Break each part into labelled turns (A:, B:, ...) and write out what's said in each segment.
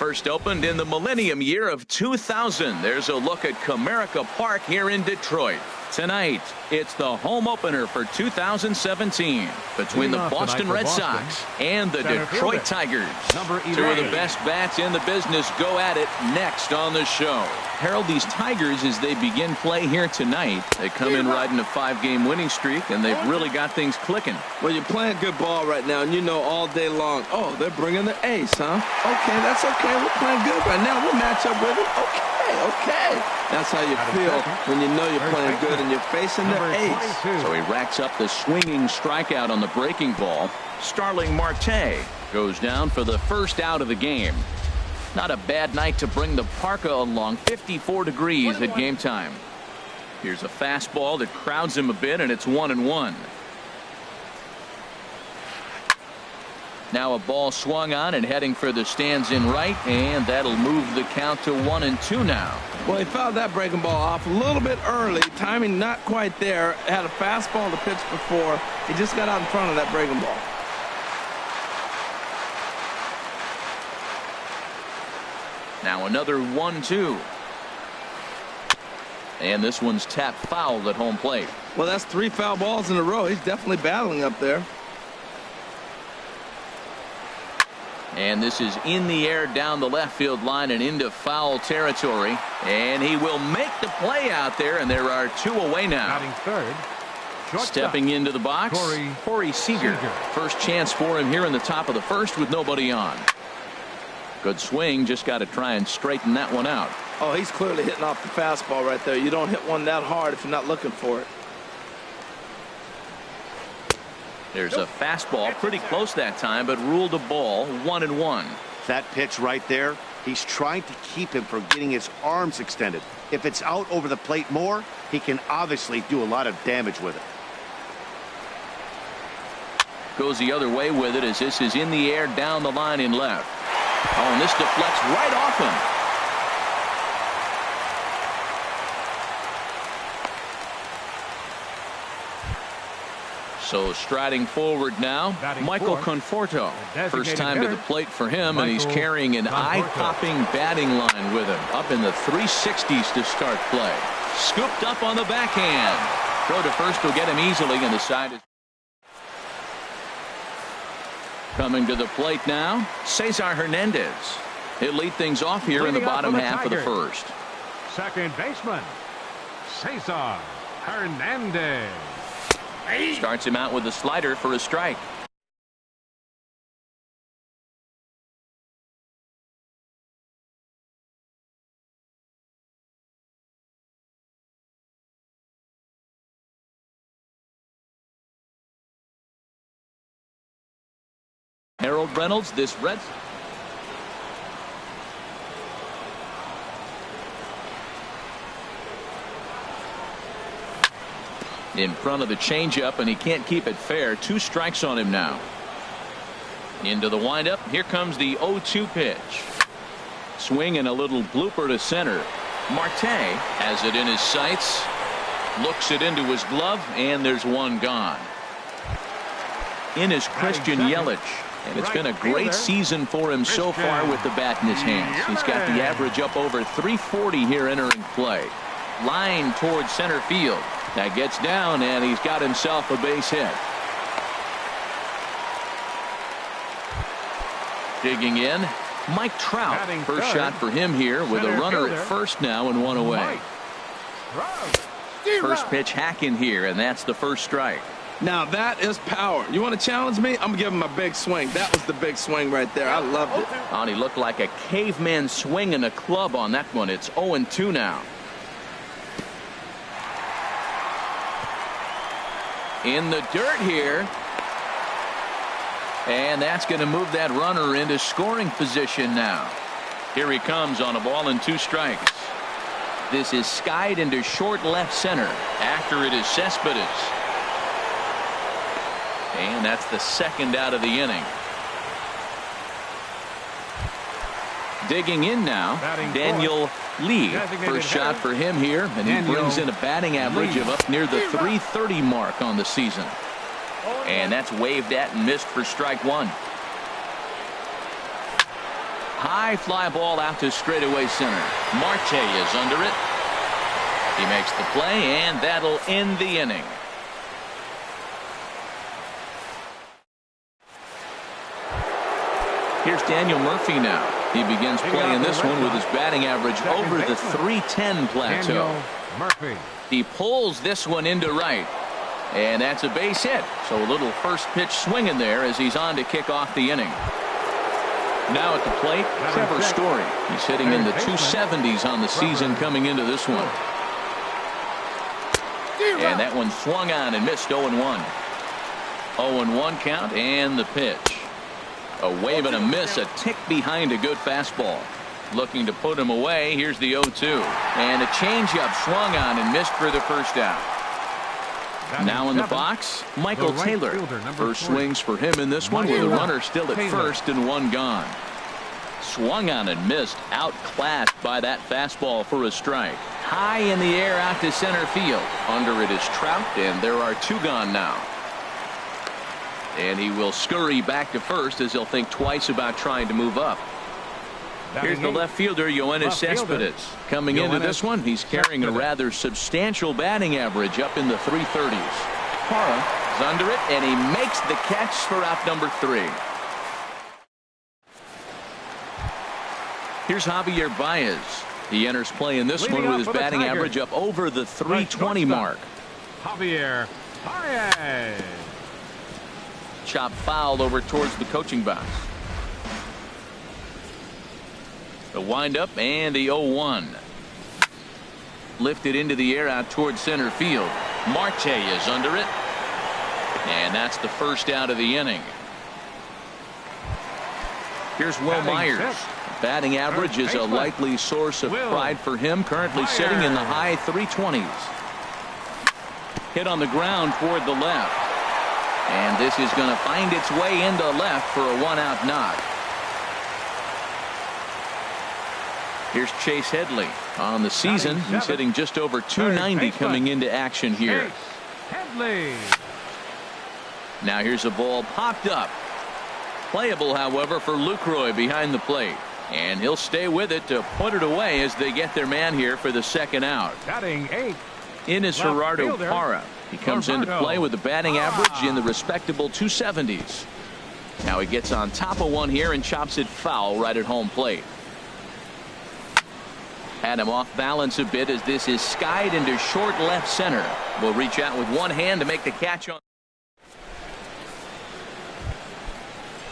A: first opened in the millennium year of 2000. There's a look at Comerica Park here in Detroit. Tonight, it's the home opener for 2017 between the Boston Red Sox and the Detroit Tigers. Two of the best bats in the business go at it next on the show. Harold, these Tigers, as they begin play here tonight, they come in riding a 5-game winning streak, and they've really got things clicking.
B: Well, you're playing good ball right now, and you know all day long, oh, they're bringing the ace, huh? Okay, that's okay. We're playing good right now. We'll match up with it. Okay. That's how you feel when you know you're playing good and you're facing the ace.
A: So he racks up the swinging strikeout on the breaking ball. Starling Marte goes down for the first out of the game. Not a bad night to bring the parka along. 54 degrees at game time. Here's a fastball that crowds him a bit, and it's 1-1. Now a ball swung on and heading for the stands in right, and that'll move the count to 1-2 now.
B: Well, he fouled that breaking ball off a little bit early. Timing not quite there. Had a fastball to pitch before. He just got out in front of that breaking ball.
A: Now another 1-2. And this one's tapped foul at home plate.
B: Well, that's 3 foul balls in a row. He's definitely battling up there.
A: And this is in the air down the left field line and into foul territory. And he will make the play out there, and there are 2 away now.
C: Third,
A: stepping into the box, Corey Seager. First chance for him here in the top of the first with nobody on. Good swing, just got to try and straighten that one out.
B: Oh, he's clearly hitting off the fastball right there. You don't hit one that hard if you're not looking for it.
A: There's a fastball pretty close that time, but ruled a ball. 1-1.
D: That pitch right there, he's trying to keep him from getting his arms extended. If it's out over the plate more, he can obviously do a lot of damage with it.
A: Goes the other way with it as this is in the air down the line in left. Oh, and this deflects right off him. So striding forward now, Michael Conforto. First time to the plate for him, and he's carrying an eye-popping batting line with him. Up in the 360s to start play. Scooped up on the backhand. Throw to first will get him easily, and the side is coming to the plate now. Cesar Hernandez. He'll lead things off here in the bottom half of the first.
C: Second baseman, Cesar Hernandez.
A: Starts him out with a slider for a strike. Harold Reynolds, this Red in front of the changeup, and he can't keep it fair. 2 strikes on him now. Into the windup. Here comes the 0-2 pitch. Swing and a little blooper to center. Marte has it in his sights. Looks it into his glove, and there's one gone. In is Christian Yelich. And it's been a great season for him so far with the bat in his hands. He's got the average up over 340 here entering play. Line towards center field. That gets down, and he's got himself a base hit. Digging in, Mike Trout. First shot for him here with a runner at first now and 1 away. First pitch hacking here, and that's the first strike.
B: Now that is power. You want to challenge me? I'm going to give him a big swing. That was the big swing right there. I loved it.
A: Oh, he looked like a caveman swinging a club on that one. It's 0-2 now. In the dirt here. And that's going to move that runner into scoring position now. Here he comes on a ball and 2 strikes. This is skied into short left center. After it is Cespedes. And that's the second out of the inning. Digging in now, Daniel Lee. First shot for him here, and he brings in a batting average of up near the 330 mark on the season. And that's waved at and missed for strike 1. High fly ball out to straightaway center. Marte is under it. He makes the play, and that'll end the inning. Here's Daniel Murphy now. He begins playing this one with his batting average over the 310 plateau.
C: Murphy.
A: He pulls this one into right. And that's a base hit. So a little first pitch swing in there as he's on to kick off the inning. Now at the plate, Trevor Story. He's hitting in the 270s on the season coming into this one. And that one swung on and missed 0-1. 0-1 count and the pitch. A wave and a miss, a tick behind a good fastball. Looking to put him away. Here's the 0-2. And a changeup swung on and missed for the first out. Now in the box, Michael Taylor. First swings for him in this one with a runner still at first and one gone. Swung on and missed, outclassed by that fastball for a strike. High in the air out to center field. Under it is Trout, and there are two gone now. And he will scurry back to first as he'll think twice about trying to move up. Here's the left fielder, Yoenis Cespedes. Coming into this one, he's carrying a rather substantial batting average up in the 330s. Parra is under it, and he makes the catch for out number 3. Here's Javier Baez. He enters play in this one with his batting average up over the 320 mark.
C: Javier Baez.
A: Chop foul over towards the coaching box. The windup and the 0-1. Lifted into the air out towards center field. Marte is under it. And that's the first out of the inning. Here's Will Myers. Batting average is a likely source of pride for him. Currently sitting in the high 320s. Hit on the ground toward the left. And this is going to find its way into left for a one-out knock. Here's Chase Headley. On the season, he's hitting just over 290 coming into action here.
C: Headley.
A: Now here's a ball popped up. Playable, however, for Lucroy behind the plate. And he'll stay with it to put it away as they get their man here for the second out.
C: Batting 8.
A: In is Gerardo Parra. He comes into play with a batting average in the respectable 270s. Now he gets on top of one here and chops it foul right at home plate. Had him off balance a bit as this is skied into short left center. Will reach out with one hand to make the catch on.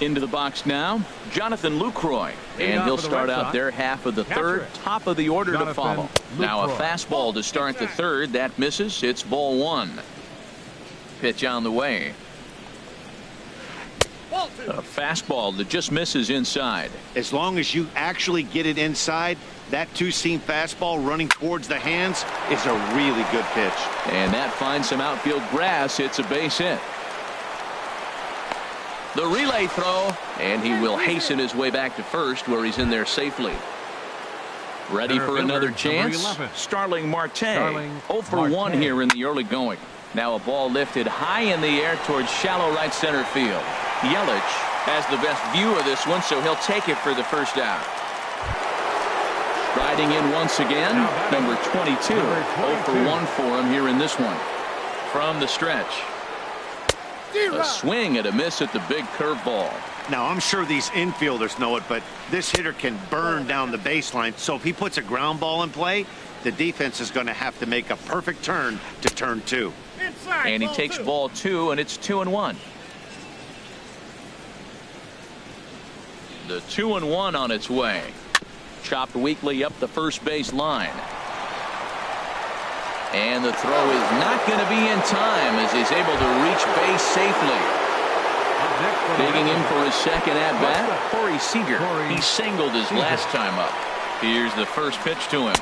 A: Into the box now, Jonathan Lucroy, and he'll start out their half of the third, top of the order to follow. Now a fastball to start the third. That misses. It's ball 1. Pitch on the way. A fastball that just misses inside.
D: As long as you actually get it inside, that two-seam fastball running towards the hands is a really good pitch.
A: And that finds some outfield grass. It's a base hit. The relay throw, and he will hasten his way back to first where he's in there safely. Ready for another chance? Starling Marte. 0 for 1 here in the early going. Now a ball lifted high in the air towards shallow right center field. Yelich has the best view of this one, so he'll take it for the first out. Striding in once again, number 22. 0 for 1 for him here in this one. From the stretch. A swing and a miss at the big curveball.
D: Now, I'm sure these infielders know it, but this hitter can burn down the baseline. So if he puts a ground ball in play, the defense is going to have to make a perfect turn to turn 2.
A: And he takes ball 2, and it's 2-1. The 2-1 on its way. Chopped weakly up the first base line. And the throw is not going to be in time as he's able to reach base safely. Digging in for his second at-bat, Corey Seager. He singled his last time up. Here's the first pitch to him.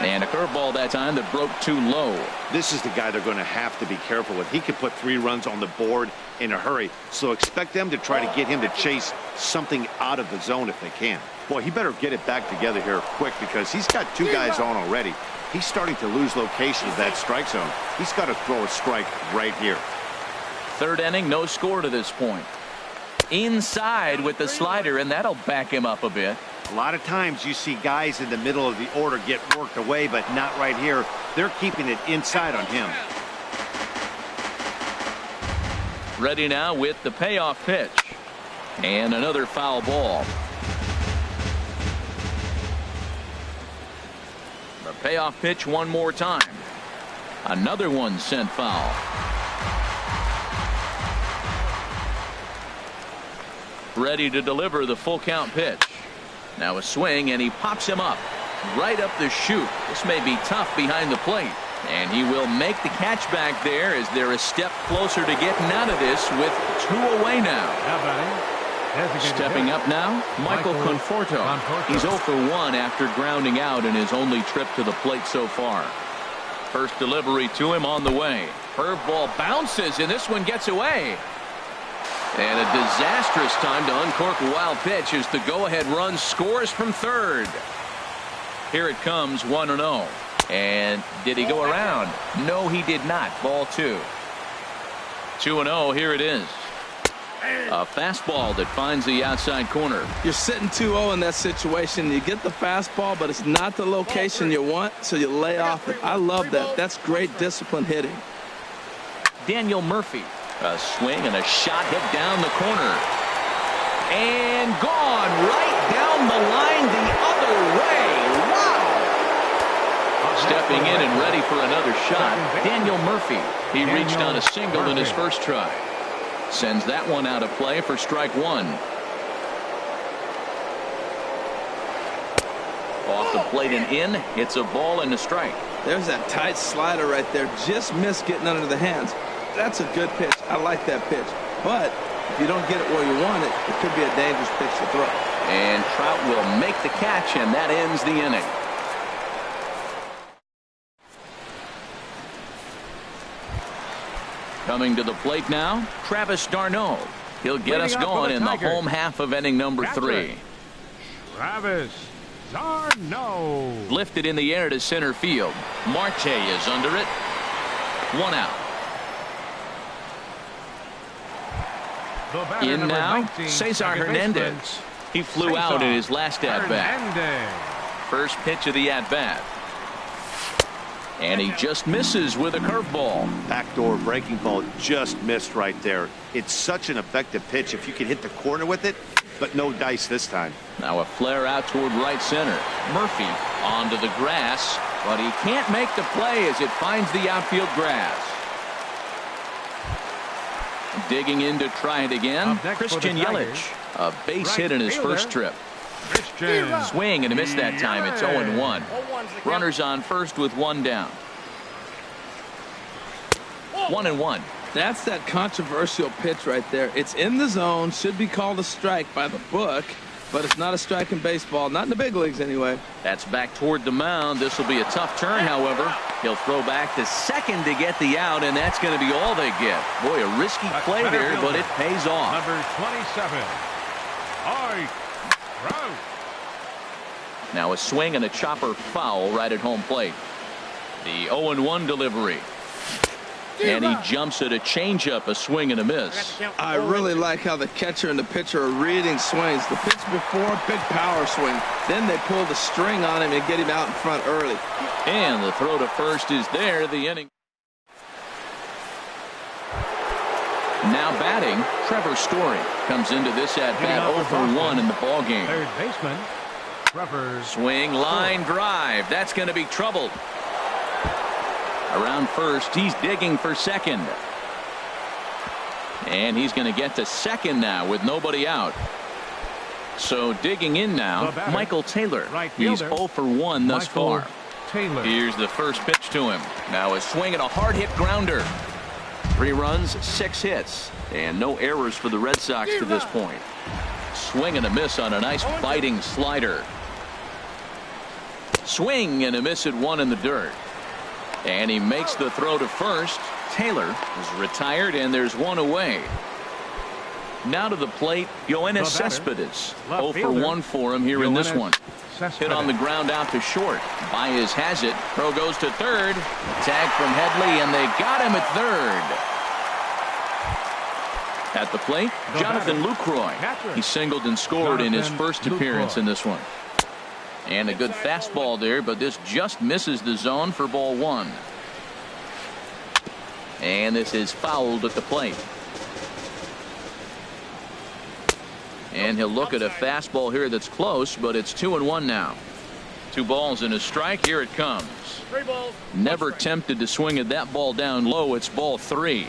A: And a curveball that time that broke too low.
D: This is the guy they're going to have to be careful with. He could put 3 runs on the board in a hurry. So expect them to try to get him to chase something out of the zone if they can. Boy, he better get it back together here quick because he's got 2 guys on already. He's starting to lose location of that strike zone. He's got to throw a strike right here.
A: Third inning, no score to this point. inside with the slider, and that'll back him up a bit.
D: A lot of times you see guys in the middle of the order get worked away, but not right here. They're keeping it inside on him.
A: Ready now with the payoff pitch. And another foul ball. The payoff pitch one more time. Another one sent foul. Ready to deliver the full count pitch. Now a swing, and he pops him up. Right up the chute. This may be tough behind the plate. And he will make the catch back there as they're a step closer to getting out of this with 2 away now. Stepping up now, Michael Conforto. He's 0 for 1 after grounding out in his only trip to the plate so far. First delivery to him on the way. Curveball bounces, and this one gets away. And a disastrous time to uncork a wild pitch as the go-ahead run scores from third. Here it comes, 1-0. And did he go around? No, he did not. Ball 2. 2-0, here it is. A fastball that finds the outside corner.
B: You're sitting 2-0 in that situation. You get the fastball, but it's not the location you want, so you lay off it. I love that. That's great discipline hitting.
A: Daniel Murphy. A swing and a shot hit down the corner. And gone right down the line the other way. Wow! Stepping in and ready for another shot, Daniel Murphy. He reached on a single in his first try. Sends that one out of play for strike 1. Off the plate and in. It's a ball and a strike.
B: There's that tight slider right there. Just missed getting under the hands. That's a good pitch. I like that pitch. But if you don't get it where you want it, it could be a dangerous pitch to throw.
A: And Trout will make the catch, and that ends the inning. Coming to the plate now, Travis d'Arnaud. He'll get us going in the home half of inning number 3.
C: Travis d'Arnaud.
A: Lifted in the air to center field. Marte is under it. 1 out. In now,
C: 19,
A: Cesar Hernandez. He flew out in his last at-bat. First pitch of the at-bat. And he just misses with a curveball.
D: Backdoor breaking ball just missed right there. It's such an effective pitch if you can hit the corner with it, but no dice this time.
A: Now a flare out toward right center. Murphy onto the grass, but he can't make the play as it finds the outfield grass. Digging in to try it again, Christian Yelich. A base hit in his first trip. Swing and a miss that time. It's 0-1. Runners on first with 1 down. 1-1.
B: That's that controversial pitch right there. It's in the zone, should be called a strike by the book, but it's not a strike in baseball, not in the big leagues anyway.
A: That's back toward the mound. This will be a tough turn, however. He'll throw back to second to get the out, and that's going to be all they get. Boy, a risky play there, but it pays off.
C: Number 27.
A: Now a swing and a chopper foul right at home plate. The 0-1 delivery. And he jumps at a changeup, a swing and a miss.
B: I really like how the catcher and the pitcher are reading swings. The pitch before, big power swing. Then they pull the string on him and get him out in front early.
A: And the throw to first is there. The inning. Now batting, Trevor Story comes into this at bat 0 for 1 in the ball game.
C: Third baseman, Trevor.
A: Swing, line drive. That's going to be troubled. Around first, he's digging for second. And he's going to get to second now with nobody out. So digging in now, Michael Taylor. He's 0 for 1 thus far. Here's the first pitch to him. Now a swing and a hard hit grounder. 3 runs, 6 hits, and no errors for the Red Sox to this point. Swing and a miss on a nice biting slider. Swing and a miss at 1 in the dirt. And he makes the throw to first. Taylor is retired, and there's 1 away. Now to the plate, Yoenis Cespedes. 0 for 1 for him here in this one. Hit on the ground out to short. Baez has it. Throw goes to third. Tag from Headley, and they got him at third. At the plate, Jonathan Lucroy. He singled and scored in his first appearance in this one. And a good fastball there, but this just misses the zone for ball one. And this is fouled at the plate. And he'll look at a fastball here that's close, but it's 2-1 now. 2 balls and a strike. Here it comes.
C: 3 balls.
A: Never tempted to swing at that ball down low. It's ball 3.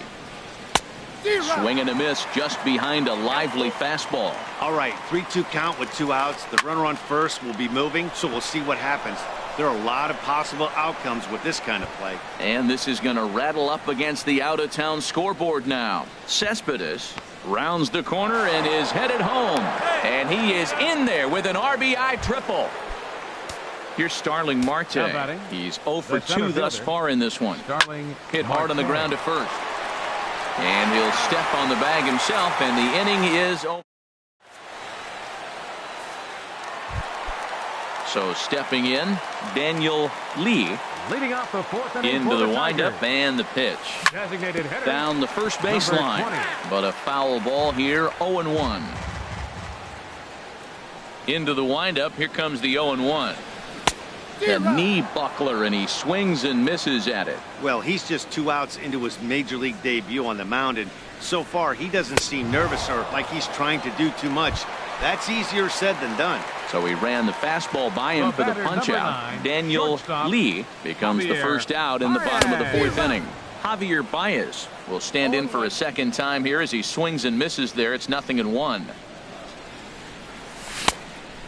A: Swing and a miss just behind a lively fastball.
D: All right, 3-2 count with 2 outs. The runner on first will be moving, so we'll see what happens. There are a lot of possible outcomes with this kind of play.
A: And this is going to rattle up against the out-of-town scoreboard now. Cespedes rounds the corner and is headed home. And he is in there with an RBI triple. Here's Starling Marte. He's 0 for 2 thus far in this one. Hit hard on the ground at first. And he'll step on the bag himself, and the inning is over. So stepping in, Daniel Lee.
C: Leading off the 4th inning
A: into the windup and the pitch.
C: Designated hitter,
A: down the first baseline, but a foul ball here. 0-1. Into the windup. Here comes the 0-1. A knee buckler, and he swings and misses at it.
D: Well, he's just 2 outs into his major league debut on the mound, and so far he doesn't seem nervous or like he's trying to do too much. That's easier said than done.
A: So he ran the fastball by him for the punch out. Daniel Lee becomes the first out in the bottom of the 4th inning. Javier Baez will stand in for a second time here as he swings and misses there. It's 0-1.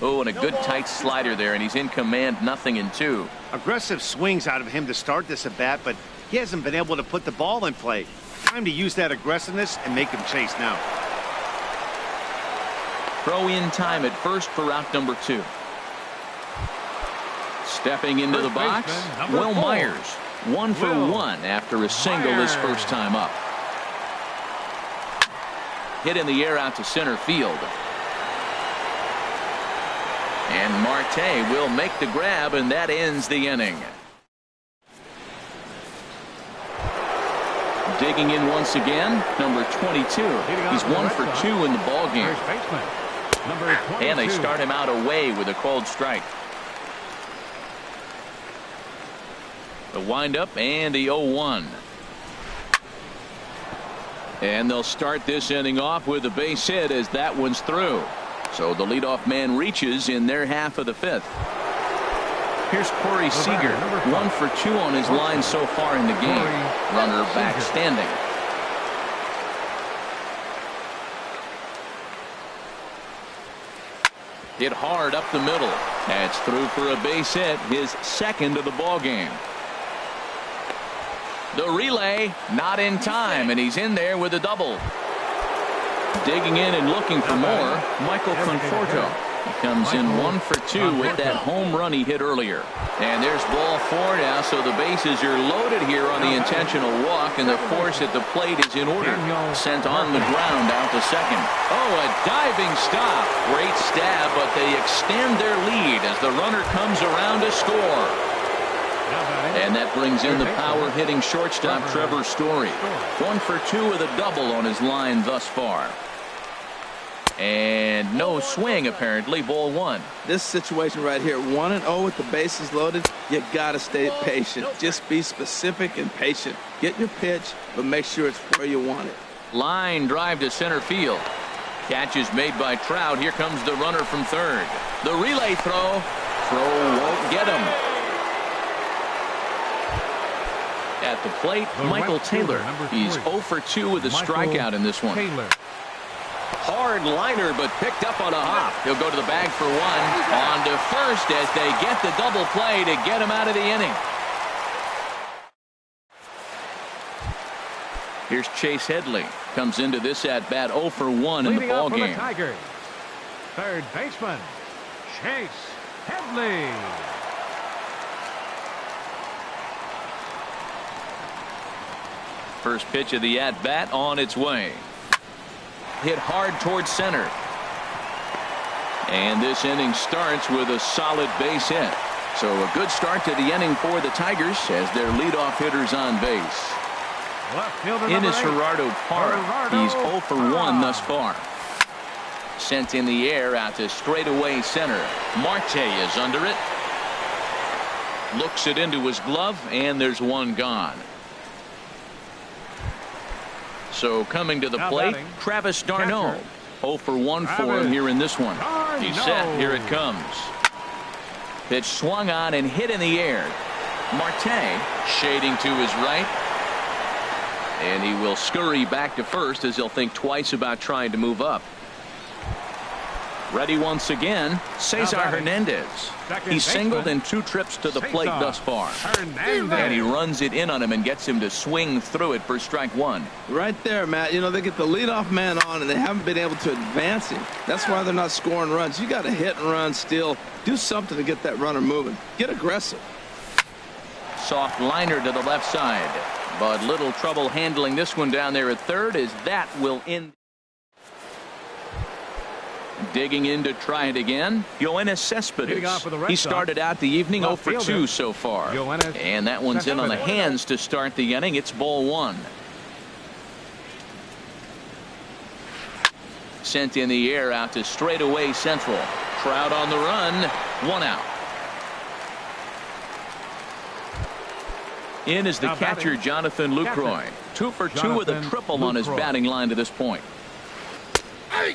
A: Oh, and a good tight slider there, and he's in command. 0-2.
D: Aggressive swings out of him to start this at bat, but he hasn't been able to put the ball in play. Time to use that aggressiveness and make him chase now.
A: Throw in time at first for out number 2. Stepping into the box, Will Myers. 1 for 1 after a single his first time up. Hit in the air out to center field. And Marte will make the grab, and that ends the inning. Digging in once again, number 22. He's 1 for 2 in the ballgame. And they start him out away with a called strike. The windup and the 0-1. And they'll start this inning off with a base hit as that one's through. So the leadoff man reaches in their half of the 5th. Here's Corey Seager. 1 for 2 on his line so far in the game. Runner back standing. Hit hard up the middle. That's through for a base hit, his 2nd of the ball game. The relay not in time, and he's in there with a double. Digging in and looking for more, Michael Conforto. He comes in 1 for 2 with that home run he hit earlier. And there's ball 4 now, so the bases are loaded here on the intentional walk, and the force at the plate is in order. Sent on the ground out to second. Oh, a diving stop. Great stab, but they extend their lead as the runner comes around to score. And that brings in the power-hitting shortstop Trevor Story. 1 for 2 with a double on his line thus far. And no swing, apparently. Ball 1.
B: This situation right here, 1-0 with the bases loaded, you got to stay patient. Just be specific and patient. Get your pitch, but make sure it's where you want it.
A: Line drive to center field. Catch is made by Trout. Here comes the runner from third. The relay throw. Throw won't get him. At the plate, Michael Taylor. He's 0 for 2 with a strikeout in this one. Hard liner, but picked up on a hop. He'll go to the bag for 1. On to first as they get the double play to get him out of the inning. Here's Chase Headley. Comes into this at-bat 0 for 1 in the ballgame.
C: Third baseman, Chase Headley.
A: First pitch of the at-bat on its way. Hit hard towards center. And this inning starts with a solid base hit. So a good start to the inning for the Tigers as their leadoff hitter's on base.
C: Left fielder
A: In
C: number
A: is
C: 8.
A: Gerardo Parra. He's 0 for 1 thus far. Sent in the air out to straightaway center. Marte is under it. Looks it into his glove, and there's one gone. So coming to the plate,
C: batting,
A: Travis d'Arnaud.
C: catcher.
A: 0 for 1 for him
C: Travis
A: here in this one. He's set.
C: d'Arnaud.
A: Here it comes. Pitch swung on and hit in the air. Marte shading to his right. And he will scurry back to first as he'll think twice about trying to move up. Ready once again, Cesar
C: batting,
A: Hernandez.
C: second
A: He's singled
C: baseman,
A: in 2 trips to the plate
C: Cesar
A: thus far.
C: Hernandez.
A: And he runs it in on him and gets him to swing through it for strike 1.
B: Right there, Matt. You know, they get the leadoff man on, and they haven't been able to advance him. That's why they're not scoring runs. You got to hit and run still. Do something to get that runner moving. Get aggressive.
A: Soft liner to the left side. But little trouble handling this one down there at third as that will end. Digging in to try it again, Yoenis
C: Leading
A: Cespedes.
C: off for the Red
A: He
C: Sox,
A: started out the evening 0
C: left
A: for 2
C: fielder,
A: so far.
C: Yoenis
A: And that one's in on the
C: Cespedes.
A: hands to start the inning. It's ball 1. Sent in the air out to straightaway central. Trout on the run. 1 out. In is the
C: Now
A: catcher,
C: batting,
A: Jonathan Lucroy. 2 for 2 with a
C: Jonathan
A: triple on his
C: Lucroy.
A: batting line to this point.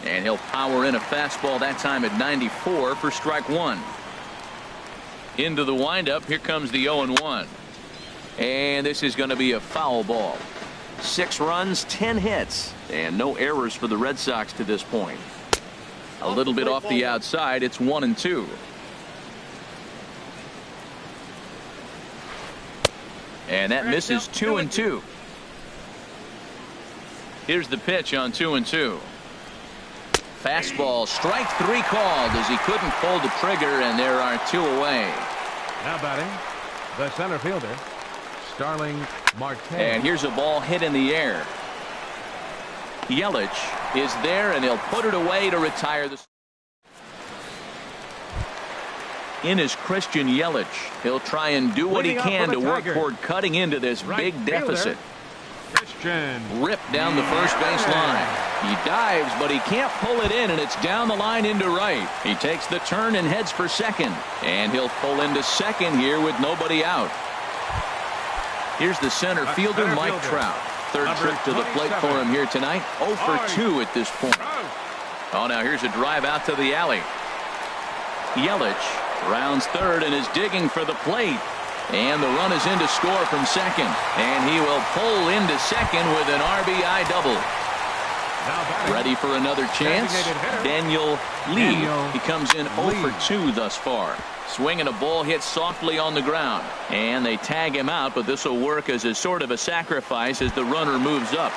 A: And he'll power in a fastball that time at 94 for strike 1. Into the windup. Here comes the 0-1. And this is going to be a foul ball. 6 runs, 10 hits, and no errors for the Red Sox to this point. A little bit off the outside. It's 1-2. And that misses 2-2. Here's the pitch on 2-2. Fastball, strike 3 called as he couldn't pull the trigger, and there are 2 away.
C: Now batting, the center fielder, Starling Marte.
A: And here's a ball hit in the air. Yelich is there, and he'll put it away to retire the. In is Christian Yelich. He'll try and do what he
C: Leading off
A: can
C: for
A: to
C: the
A: work
C: Tigers,
A: toward cutting into this
C: right
A: big deficit.
C: Christian.
A: Ripped down the first base line. He dives, but he can't pull it in, and it's down the line into right. He takes the turn and heads for second. And he'll pull into second here with nobody out. Here's the center fielder,
C: center
A: Mike
C: fielder,
A: Trout. Third
C: number
A: trip to the plate
C: 27.
A: for him here tonight. 0 for 2 at this point. Oh, now here's a drive out to the alley. Yelich rounds third and is digging for the plate. And the run is in to score from second. And he will pull into second with an RBI double.
C: Now batting,
A: Ready for another chance?
C: designated hitter,
A: Daniel Lee.
C: Daniel
A: He comes in 0
C: Lee.
A: for 2 thus far. Swinging a ball hit softly on the ground. And they tag him out, but this will work as a sort of a sacrifice as the runner moves up.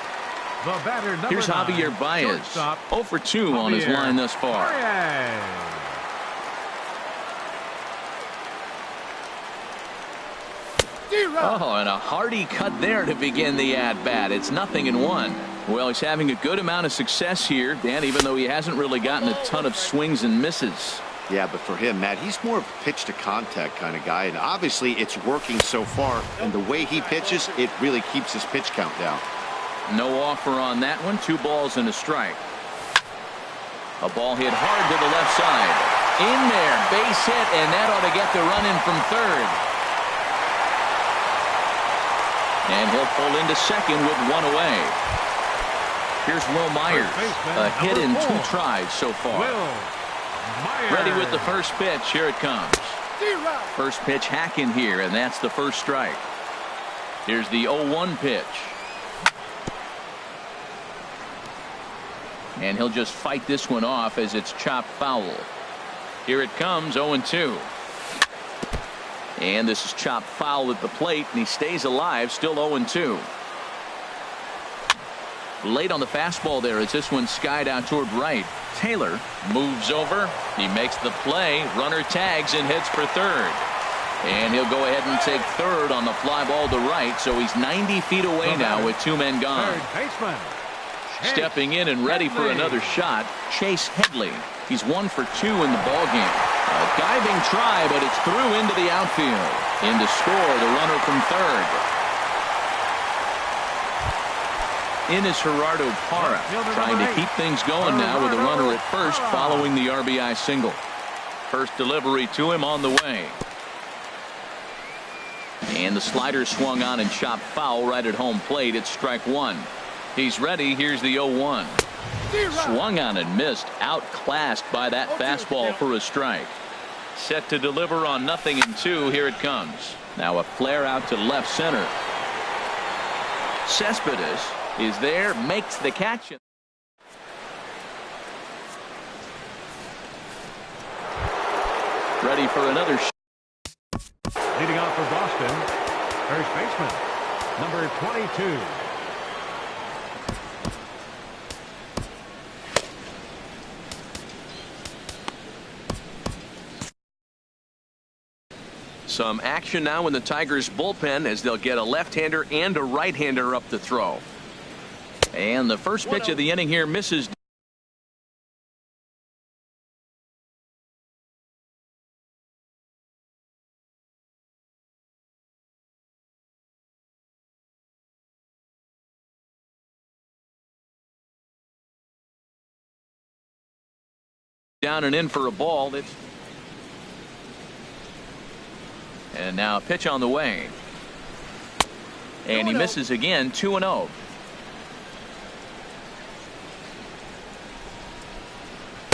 C: the batter, number
A: Here's
C: 9,
A: Javier Baez.
C: shortstop,
A: 0 for 2 on his
C: Javier
A: line thus far.
C: Baez.
A: Oh, and a hearty cut there to begin the at-bat. It's 0-1. Well, he's having a good amount of success here, Dan, even though he hasn't really gotten a ton of swings and misses.
D: Yeah, but for him, Matt, he's more of a pitch-to-contact kind of guy, and obviously it's working so far, and the way he pitches, it really keeps his pitch count down.
A: No offer on that one. 2 balls and a strike. A ball hit hard to the left side. In there, base hit, and that ought to get the run in from third. And he'll pull into second with 1 away. Here's Will Myers. A hit in 2 tries so far.
C: Will Myers.
A: Ready with the first pitch. Here it comes. First pitch hacking here, and that's the first strike. Here's the 0-1 pitch. And he'll just fight this one off as it's chopped foul. Here it comes, 0-2. And this is chopped foul at the plate, and he stays alive, still 0-2. Late on the fastball there as this one skied out toward right. Taylor moves over. He makes the play. Runner tags and heads for third. And he'll go ahead and take third on the fly ball to right, so he's 90 feet away now with 2 men gone.
C: Third baseman. Chase
A: Stepping in and ready for
C: Headley.
A: another shot, Chase Headley. He's 1 for 2 in the ballgame. A diving try, but it's through into the outfield. In to score, the runner from third. in is Gerardo Parra, trying to keep things going now with a runner at first following the RBI single. First delivery to him on the way. And the slider swung on and chopped foul right at home plate. It's strike one. He's ready. Here's the 0-1. Swung on and missed. Outclassed by that fastball for a strike. Set to deliver on 0-2. Here it comes. Now a flare out to left center. Cespedes is there, makes the catch. Ready for another shot.
C: Leading off for Boston, first baseman, number 22.
A: Some action now in the Tigers bullpen as they'll get a left-hander and a right-hander up to throw. And the first pitch of the inning here misses. Down and in for a ball. And now a pitch on the way. And he misses again. 2-0.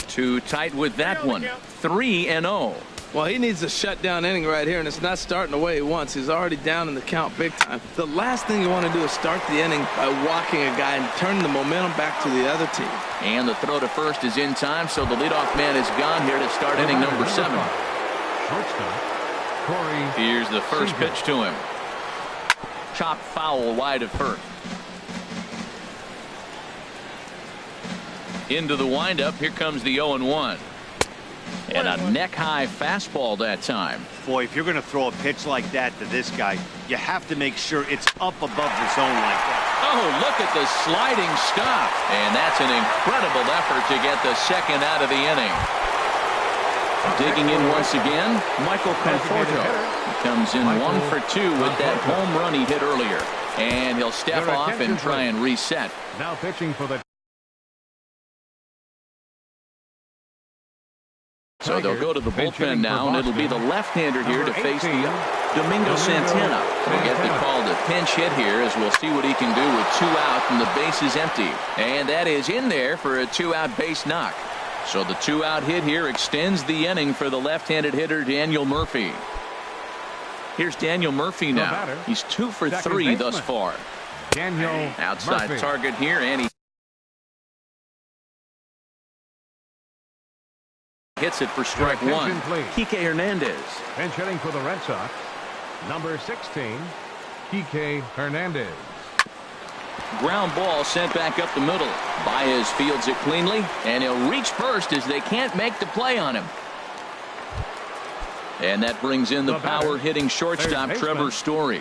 A: Too tight with that one. 3-0.
B: Well, he needs a shutdown inning right here, and it's not starting the way he wants. He's already down in the count big time. The last thing you want to do is start the inning by walking a guy and turning the momentum back to the other team.
A: And the throw to first is in time, so the leadoff man is gone here to start inning number 7. Here's the first pitch to him. Chopped foul wide of first. Into the windup. Here comes the 0-1. And a neck-high fastball that time.
D: Boy, if you're going to throw a pitch like that to this guy, you have to make sure it's up above the zone like that.
A: Oh, look at the sliding stop. And that's an incredible effort to get the second out of the inning. Digging in once again, Michael Conforto. He comes in 1 for 2 with that home run he hit earlier. And he'll step off and try and reset.
C: Now pitching for the
A: So they'll go to the bullpen now, and it'll be the left-hander here to face the Domingo Santana. We'll get the call to pinch hit here as we'll see what he can do with 2 out and the base is empty. And that is in there for a 2-out base knock. So the 2-out hit here extends the inning for the left-handed hitter Daniel Murphy. Here's Daniel Murphy now. He's 2 for 3 thus far.
C: Daniel
A: outside
C: Murphy.
A: Target here, and he hits it for strike 1. Kike Hernandez.
C: Pinch hitting for the Red Sox, number 16, Kike Hernandez.
A: Ground ball sent baez up the middle. Baez fields it cleanly, and he'll reach first as they can't make the play on him. And that brings in the power-hitting shortstop Trevor Story.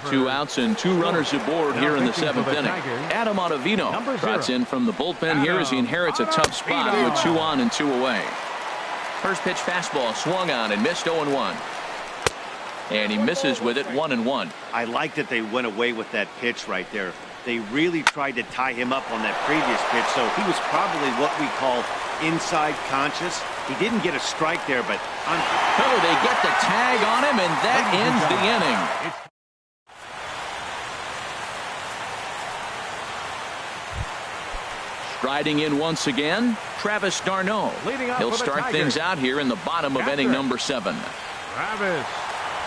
A: 2 outs and 2 runners aboard here in the 7th inning. Adam Ottavino trots in from the bullpen here as he inherits a tough spot with 2 on and 2 away. First pitch fastball swung on and missed 0-1. And he misses with it 1-1.
D: I like that they went away with that pitch right there. They really tried to tie him up on that previous pitch, so he was probably what we call inside conscious. He didn't get a strike there, but
A: they get the tag on him, and that ends the inning. Striding in once again, Travis d'Arnaud. He'll start things out here in the bottom of inning number 7.
C: Travis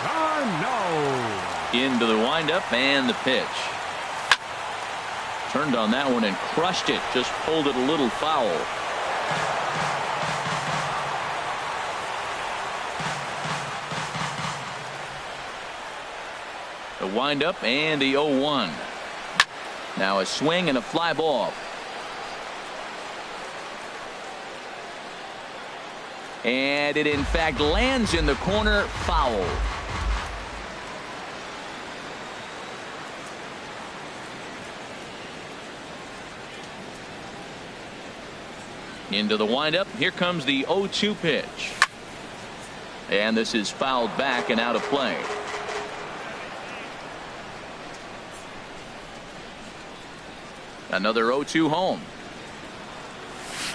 C: d'Arnaud.
A: Into the windup and the pitch. Turned on that one and crushed it. Just pulled it a little foul. The windup and the 0-1. Now a swing and a fly ball. And it in fact lands in the corner, foul. Into the windup. Here comes the 0-2 pitch. And this is fouled back and out of play. Another 0-2 home.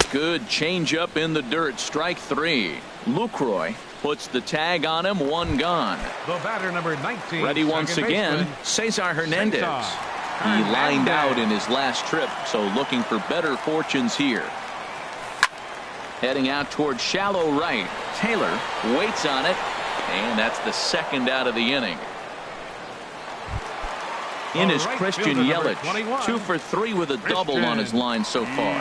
A: Good changeup in the dirt. Strike 3. Lucroy puts the tag on him. 1 gone.
C: The batter, number 19.
A: Ready once again, Cesar Hernandez. He lined out in his last trip, so looking for better fortunes here. Heading out towards shallow right. Taylor waits on it, and that's the second out of the inning. In is Christian Yelich, 2 for 3 with a double on his line so far.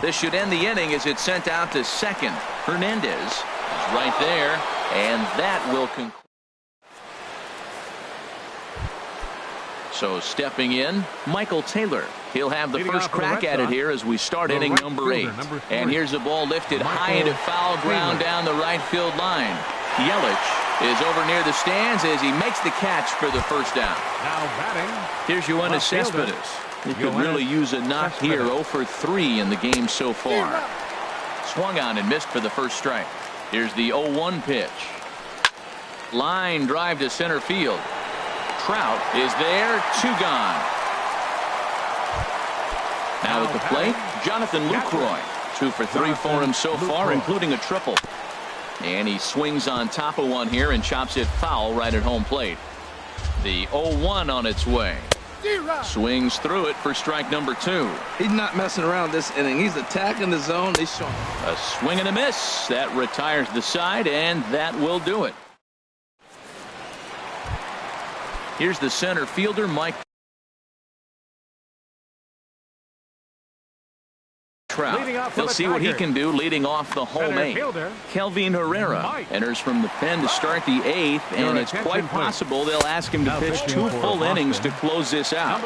A: This should end the inning as it's sent out to second. Hernandez is right there, and that will conclude. So stepping in, Michael Taylor. He'll have the first crack at it here as we start inning number 8. And here's the ball lifted high into foul ground down the right field line. Yelich is over near the stands as he makes the catch for the first down.
C: Now batting.
A: Here's Yoenis Cespedes. He could really use a knock here. 0 for 3 in the game so far. Swung on and missed for the first strike. Here's the 0-1 pitch. Line drive to center field. Trout is there. 2 gone. Now at the plate, Jonathan Lucroy. 2 for 3 for him so far, including a triple. And he swings on top of one here and chops it foul right at home plate. The 0-1 on its way. Swings through it for strike number 2.
B: He's not messing around this inning. He's attacking the zone. He's showing.
A: A swing and a miss. That retires the side, and that will do it. Here's the center fielder, Mike Trout. He'll see what he can do leading off the home 8. Kelvin Herrera enters from the pen to start the 8th, and it's quite possible they'll ask him to pitch 2 full innings to close this out.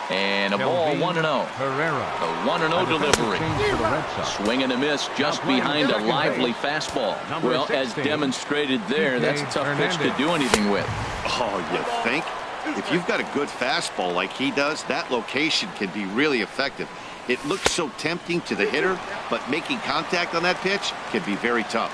A: And a ball 1-0. The 1-0 delivery. Swing and a miss just behind a lively fastball. Well, as demonstrated there, that's a tough pitch to do anything with.
D: Oh, you think? If you've got a good fastball like he does, that location can be really effective. It looks so tempting to the hitter, but making contact on that pitch can be very tough.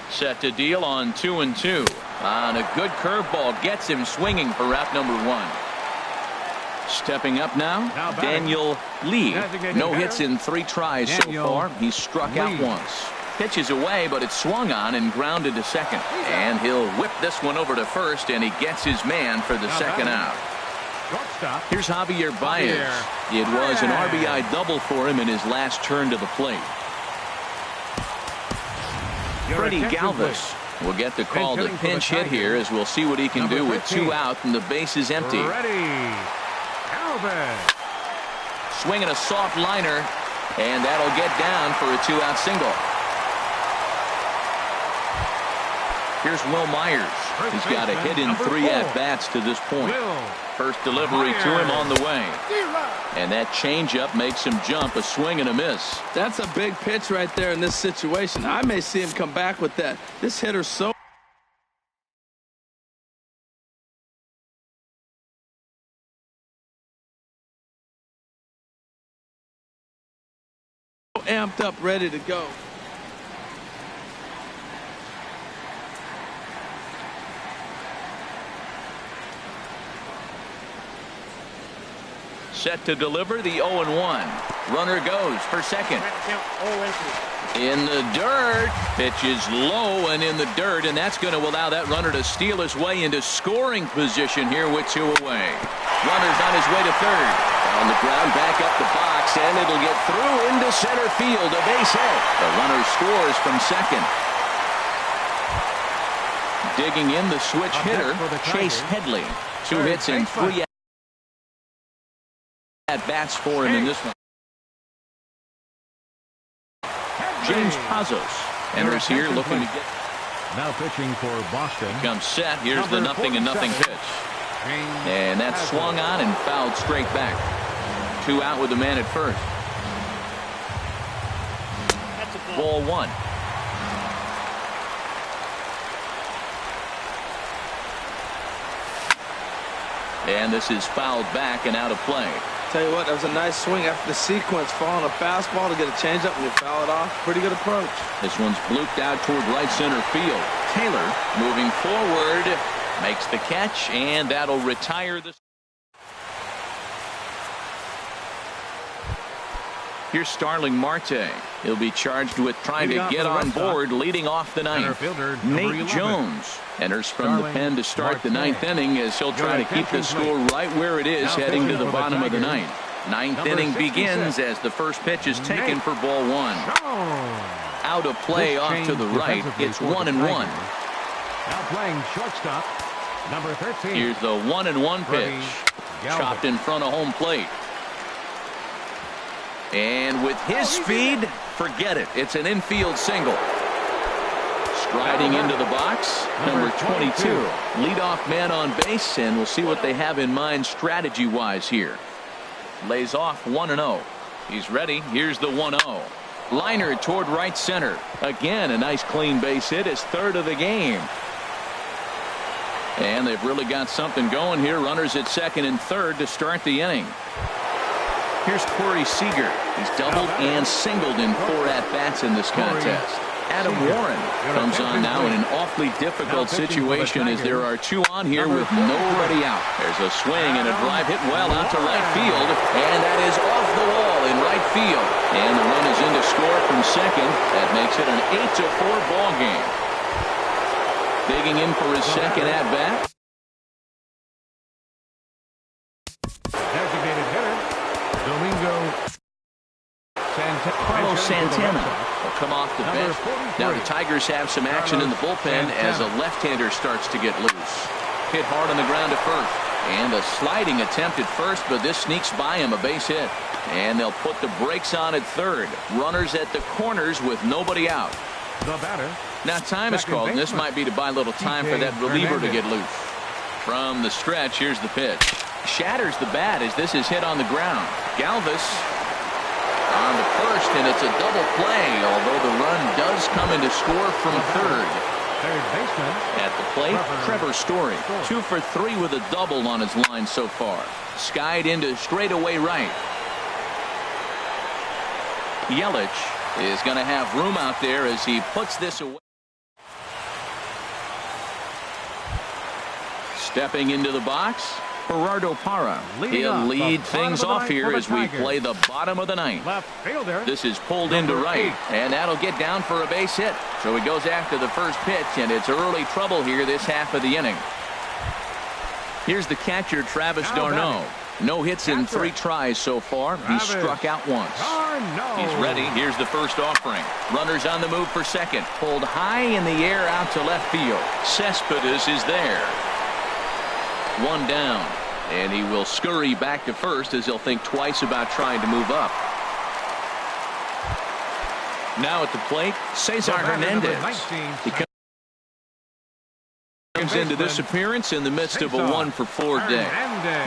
A: Set to deal on 2-2. On a good curveball, gets him swinging for out number 1. Stepping up now, Daniel Lee. No hits in 3 tries so far. He's struck out once. Pitches away, but it's swung on and grounded to second. And he'll whip this one over to first, and he gets his man for the second out. Here's Javier Baez. It was an RBI double for him in his last turn to the plate. Freddie Galvis will get the call to pinch hit here, as we'll see what he can do with 2 out and the base is empty. Swinging a soft liner, and that'll get down for a 2-out single. Here's Will Myers. He's got a hit in 3 at-bats to this point. First delivery to him on the way. And that changeup makes him jump. A swing and a miss.
B: That's a big pitch right there in this situation. I may see him come back with that. This hitter's so amped up, ready to go.
A: Set to deliver the 0-1. Runner goes for second. In the dirt. Pitch is low and in the dirt, and that's going to allow that runner to steal his way into scoring position here with 2 away. Runner's on his way to third. On the ground, back up the box, and it'll get through into center field. A base hit. The runner scores from second. Digging in the switch hitter, Chase Headley. 2 hits and 3 at-bats for him in this one. James Pazos enters here looking to get.
C: Now pitching for Boston.
A: Comes set. Here's the 0-0 pitch. And that's swung on and fouled straight back. 2 out with the man at first. Ball 1. And this is fouled back and out of play.
B: Tell you what, that was a nice swing after the sequence, falling a fastball to get a changeup and you foul it off. Pretty good approach.
A: This one's blooped out toward right center field. Taylor moving forward, makes the catch, and that'll retire the Here's Starling Marte. He'll be charged with trying to get on board, leading off the ninth. Nate Jones enters from the pen to start the ninth inning as he'll try to keep the score right where it is heading to the bottom of the ninth. Ninth inning begins as the first pitch is taken for ball one. Out of play off to the right. It's 1-1.
C: Now playing shortstop, number 13.
A: Here's the 1-1 pitch. Chopped in front of home plate. And with his speed, forget it. It's an infield single. Striding into the box, number 22. Leadoff man on base, and we'll see what they have in mind strategy-wise here. Lays off 1-0. He's ready. Here's the 1-0. Liner toward right center. Again, a nice clean base hit. His third of the game. And they've really got something going here. Runners at second and third to start the inning. Here's Corey Seager. He's doubled and singled in 4 at-bats in this contest. Adam Warren comes on now in an awfully difficult situation as there are 2 on here with nobody out. There's a swing and a drive hit well out to right field, and that is off the wall in right field. And the run is in to score from second. That makes it an 8-4 ball game. Digging in for his second at-bat.
C: Designated hitter, Domingo
A: Carlos Santana will come off the bench. Now the Tigers have some action in the bullpen as a left-hander starts to get loose. Hit hard on the ground to first. And a sliding attempt at first, but this sneaks by him, a base hit. And they'll put the brakes on at third. Runners at the corners with nobody out.
C: The batter.
A: Now time is called, and this might be to buy a little time for that reliever to get loose. From the stretch, here's the pitch. Shatters the bat as this is hit on the ground. Galvis on the first, and it's a double play, although the run does come in to score from third.
C: Third baseman.
A: At the plate, Trevor Story. 2 for 3 with a double on his line so far. Skied into straightaway right. Yelich is going to have room out there as he puts this away. Stepping into the box, Gerardo Parra. He'll lead things off here as we play the bottom of the ninth.
C: Left fielder.
A: This is pulled into right, and that'll get down for a base hit. So he goes after the first pitch, and it's early trouble here this half of the inning. Here's the catcher, Travis d'Arnaud. No hits in 3 tries so far. He struck out once. He's ready. Here's the first offering. Runners on the move for second. Pulled high in the air out to left field. Cespedes is there. 1 down. And he will scurry back to first as he'll think twice about trying to move up. Now at the plate, Cesar Hernandez. He comes into this appearance in the midst of a 1-for-4 day.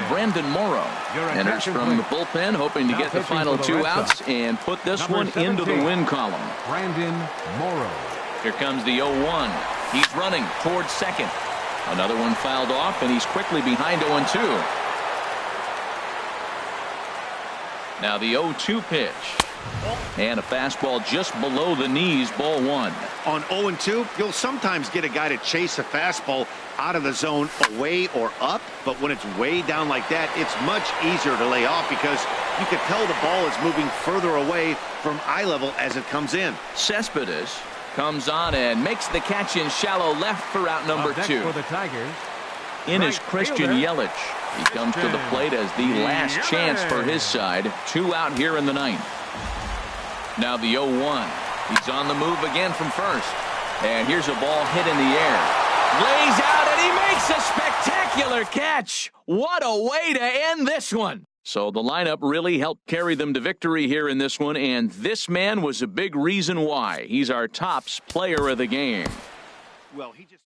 A: Brandon Morrow enters from the bullpen, hoping to get the final 2 outs and put this one into the win column.
C: Brandon Morrow.
A: Here comes the 0-1. He's running towards second. Another one fouled off, and he's quickly behind 0-2. Now the 0-2 pitch. And a fastball just below the knees, ball 1.
D: On 0-2, you'll sometimes get a guy to chase a fastball out of the zone away or up, but when it's way down like that, it's much easier to lay off because you can tell the ball is moving further away from eye level as it comes in.
A: Cespedes comes on and makes the catch in shallow left for out number 2.
C: For the Tigers.
A: In is Christian Yelich. He comes to the plate as the last chance for his side. 2 out here in the ninth. Now the 0-1. He's on the move again from first. And here's a ball hit in the air. Lays out and he makes a spectacular catch. What a way to end this one. So the lineup really helped carry them to victory here in this one, and this man was a big reason why. He's our tops player of the game.
D: Well, he just